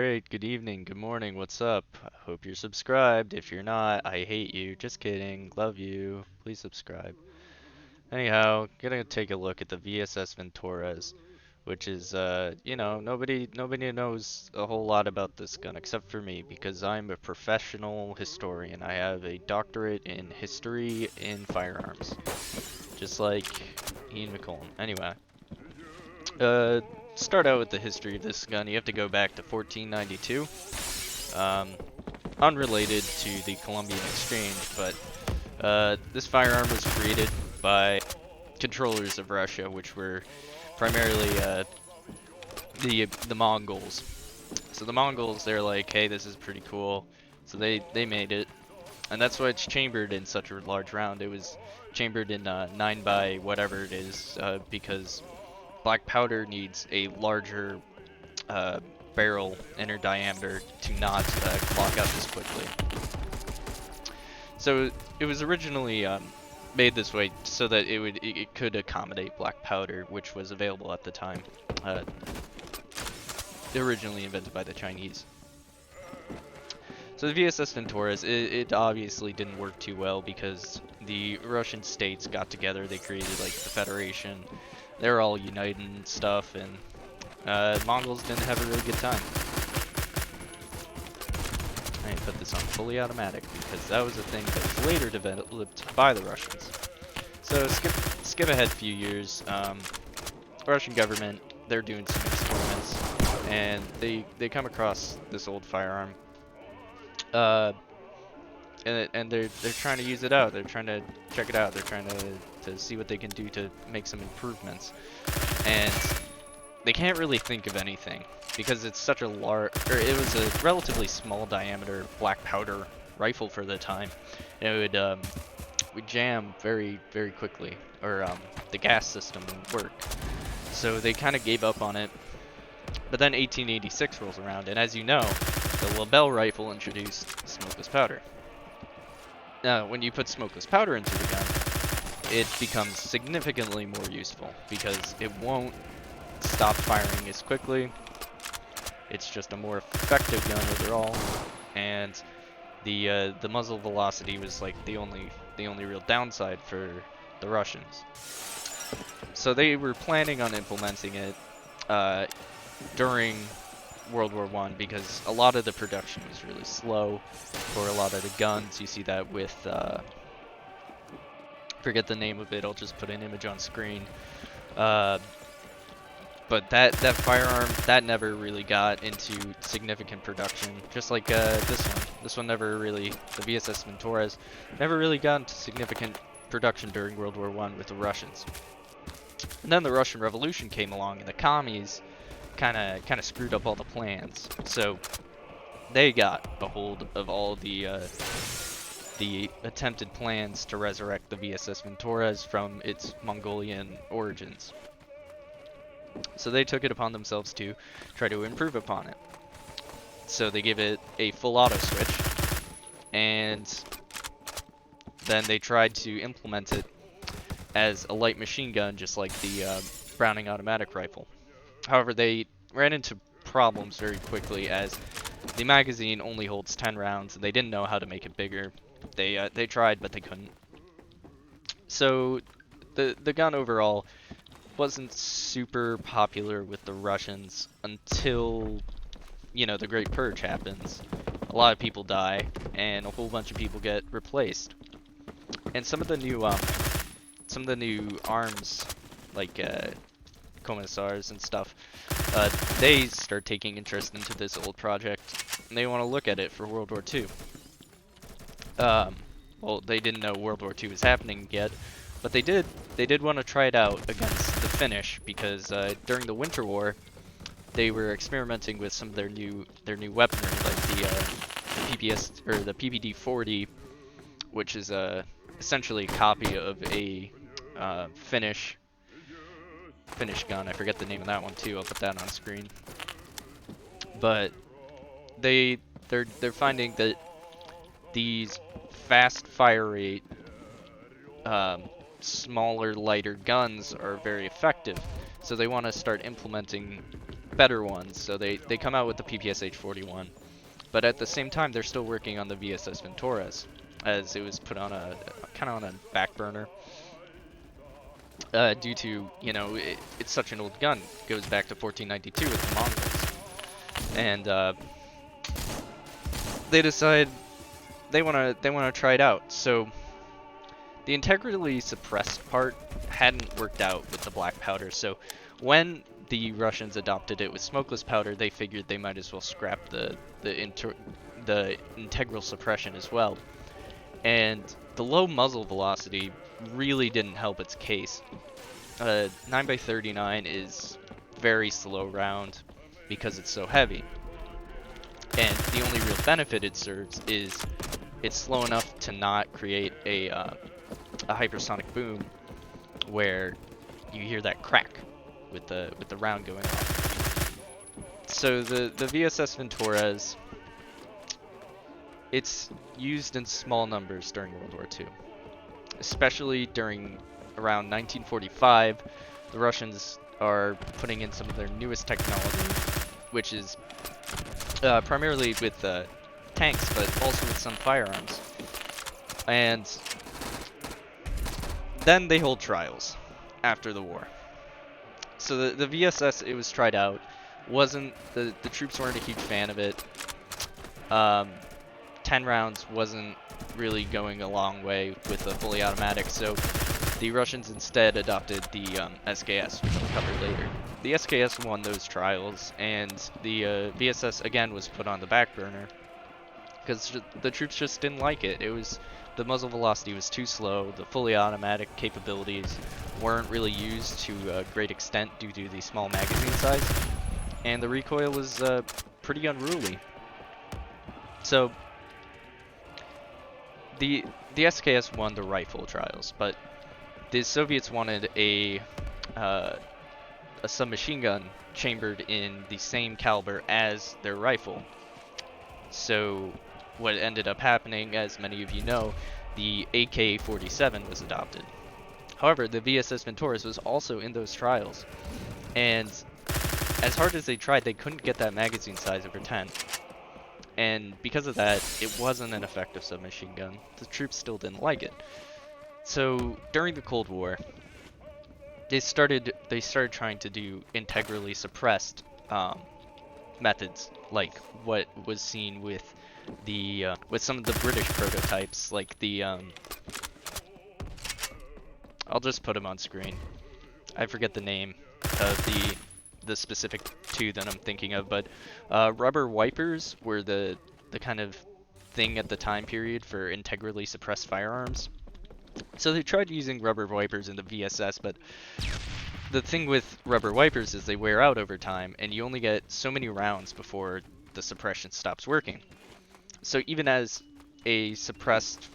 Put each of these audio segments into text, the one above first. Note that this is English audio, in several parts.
Great, good evening, good morning, what's up? I hope you're subscribed. If you're not, I hate you. Just kidding. Love you. Please subscribe. Anyhow, gonna take a look at the VSS Vintorez, which is nobody knows a whole lot about this gun except for me because I'm a professional historian. I have a doctorate in history in firearms. Just like Ian McCollum. Anyway, uh start out with the history of this gun. You have to go back to 1492. Um, Unrelated to the Colombian Exchange, but this firearm was created by controllers of Russia, which were primarily the Mongols. So the Mongols, they're like, hey, this is pretty cool. So they made it, and that's why it's chambered in such a large round. It was chambered in 9 by whatever it is, because black powder needs a larger barrel inner diameter to not clock out this quickly. So it was originally made this way so that it could accommodate black powder, which was available at the time. Originally invented by the Chinese. So the VSS Vintorez, it obviously didn't work too well because the Russian states got together. They created like the Federation. They were all united and stuff, and Mongols didn't have a really good time. I put this on fully automatic because that was a thing that was later developed by the Russians. So skip ahead a few years. The Russian government, they're doing some experiments, and they come across this old firearm. And they're trying to use it out. They're trying to check it out. They're trying to see what they can do to make some improvements. And they can't really think of anything because it's such a it was a relatively small diameter black powder rifle for the time. And it would jam very quickly, or the gas system wouldn't work. So they kind of gave up on it. But then 1886 rolls around, and as you know, the Lebel rifle introduced smokeless powder. Now, when you put smokeless powder into the gun, it becomes significantly more useful because it won't stop firing as quickly. It's just a more effective gun overall, and the muzzle velocity was like the only real downside for the Russians. So they were planning on implementing it during World War I because a lot of the production was really slow for a lot of the guns. You see that with forget the name of it. I'll just put an image on screen. But that firearm, that never really got into significant production. Just like this one. This one never really, the VSS Vintorez, never really got into significant production during World War I with the Russians. And then the Russian Revolution came along, and the commies kind of screwed up all the plans. So they got a hold of all the attempted plans to resurrect the VSS Vintorez from its Mongolian origins. So they took it upon themselves to try to improve upon it. So they give it a full auto switch, and then they tried to implement it as a light machine gun, just like the Browning automatic rifle. However, they ran into problems very quickly as the magazine only holds 10 rounds, and they didn't know how to make it bigger. They tried, but they couldn't. So the gun overall wasn't super popular with the Russians until, you know, the Great Purge happens. A lot of people die, and a whole bunch of people get replaced. And some of the new arms, like commissars and stuff, they start taking interest into this old project, and they want to look at it for World War II. Well, they didn't know World War II was happening yet, but they did want to try it out against the Finnish because during the Winter War, they were experimenting with some of their new weaponry, like the PPS or the PPD-40, which is essentially a copy of a Finnish gun. I forget the name of that one too. I'll put that on screen. But they're finding that these fast fire rate smaller, lighter guns are very effective. So they want to start implementing better ones. So they come out with the PPSH-41, but at the same time they're still working on the VSS Vintorez, as it was put on a kind of on a back burner due to, you know, it's such an old gun. It goes back to 1492 with the Mongols, and they decide they wanna try it out. So the integrally suppressed part hadn't worked out with the black powder, so when the Russians adopted it with smokeless powder, they figured they might as well scrap the integral suppression as well. And the low muzzle velocity really didn't help its case. 9x39 is very slow round because it's so heavy, and the only real benefit it serves is it's slow enough to not create a hypersonic boom where you hear that crack with the round going off. So the VSS Vintorez, it's used in small numbers during World War II, especially during around 1945. The Russians are putting in some of their newest technology, which is primarily with tanks, but also with some firearms. And then they hold trials after the war. So the VSS, it was tried out, wasn't, the troops weren't a huge fan of it. 10 rounds wasn't really going a long way with a fully automatic, so the Russians instead adopted the SKS, which I'll cover later. The SKS won those trials, and the VSS again was put on the back burner because the troops just didn't like it. The muzzle velocity was too slow, the fully automatic capabilities weren't really used to a great extent due to the small magazine size, and the recoil was pretty unruly. So the SKS won the rifle trials, but the Soviets wanted a submachine gun chambered in the same caliber as their rifle. So what ended up happening, as many of you know, the AK-47 was adopted. However, the VSS Vintorez was also in those trials, and as hard as they tried, they couldn't get that magazine size over 10. And because of that, it wasn't an effective submachine gun. The troops still didn't like it. So during the Cold War, they started trying to do integrally suppressed methods, like what was seen with the with some of the British prototypes, like the I'll just put them on screen. I forget the name of the specific two that I'm thinking of, but rubber wipers were the kind of thing at the time period for integrally suppressed firearms. So they tried using rubber wipers in the VSS, but the thing with rubber wipers is they wear out over time, and you only get so many rounds before the suppression stops working. So even as a suppressed,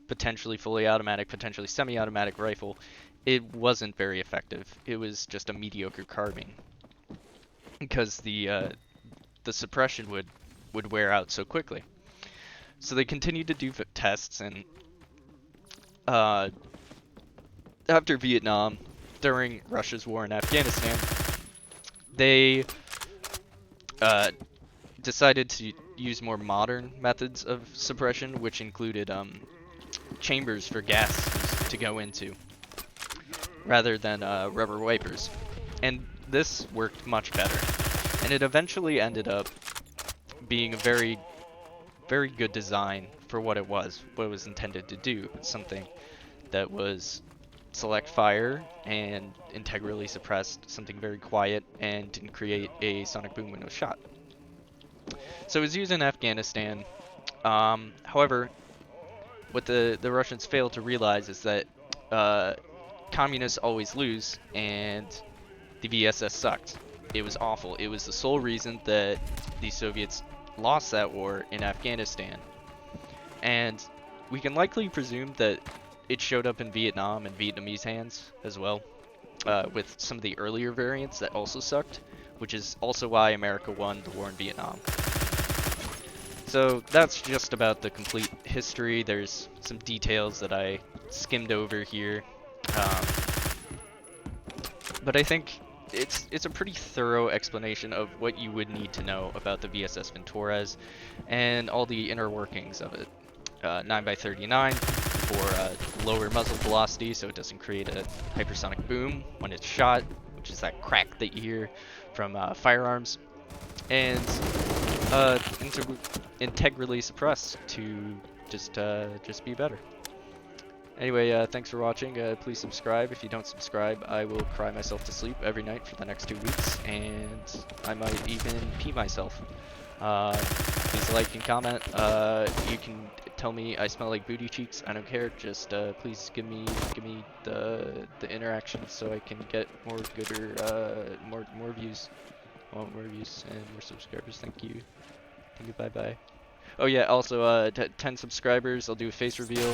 potentially fully automatic, potentially semi-automatic rifle, it wasn't very effective. It was just a mediocre carbine, because the suppression would wear out so quickly. So they continued to do tests, and after Vietnam, during Russia's war in Afghanistan, they decided to use more modern methods of suppression, which included chambers for gas to go into, rather than rubber wipers. And this worked much better. And it eventually ended up being a very, very good design for what it was intended to do. Something that was select fire and integrally suppressed, something very quiet, and didn't create a sonic boom when it was shot. So it was used in Afghanistan. However, what the Russians failed to realize is that communists always lose, and the VSS sucked. It was awful. It was the sole reason that the Soviets lost that war in Afghanistan. And we can likely presume that it showed up in Vietnam and Vietnamese hands as well, with some of the earlier variants that also sucked, which is also why America won the war in Vietnam. So that's just about the complete history. There's some details that I skimmed over here. But I think it's a pretty thorough explanation of what you would need to know about the VSS Vintorez and all the inner workings of it. 9x39 for lower muzzle velocity, so it doesn't create a hypersonic boom when it's shot, which is that crack that you hear from firearms, and integrally suppressed to just be better. Anyway, thanks for watching. Please subscribe. If you don't subscribe, I will cry myself to sleep every night for the next 2 weeks, and I might even pee myself. Please like and comment. You can tell me I smell like booty cheeks. I don't care. Just please give me the interaction so I can get more more views. I want more views and more subscribers. Thank you. Thank you. Bye bye. Oh yeah, also 10 subscribers, I'll do a face reveal,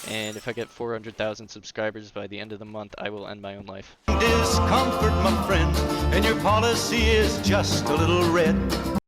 and if I get 400,000 subscribers by the end of the month, I will end my own life. Discomfort, my friend, and your policy is just a little red.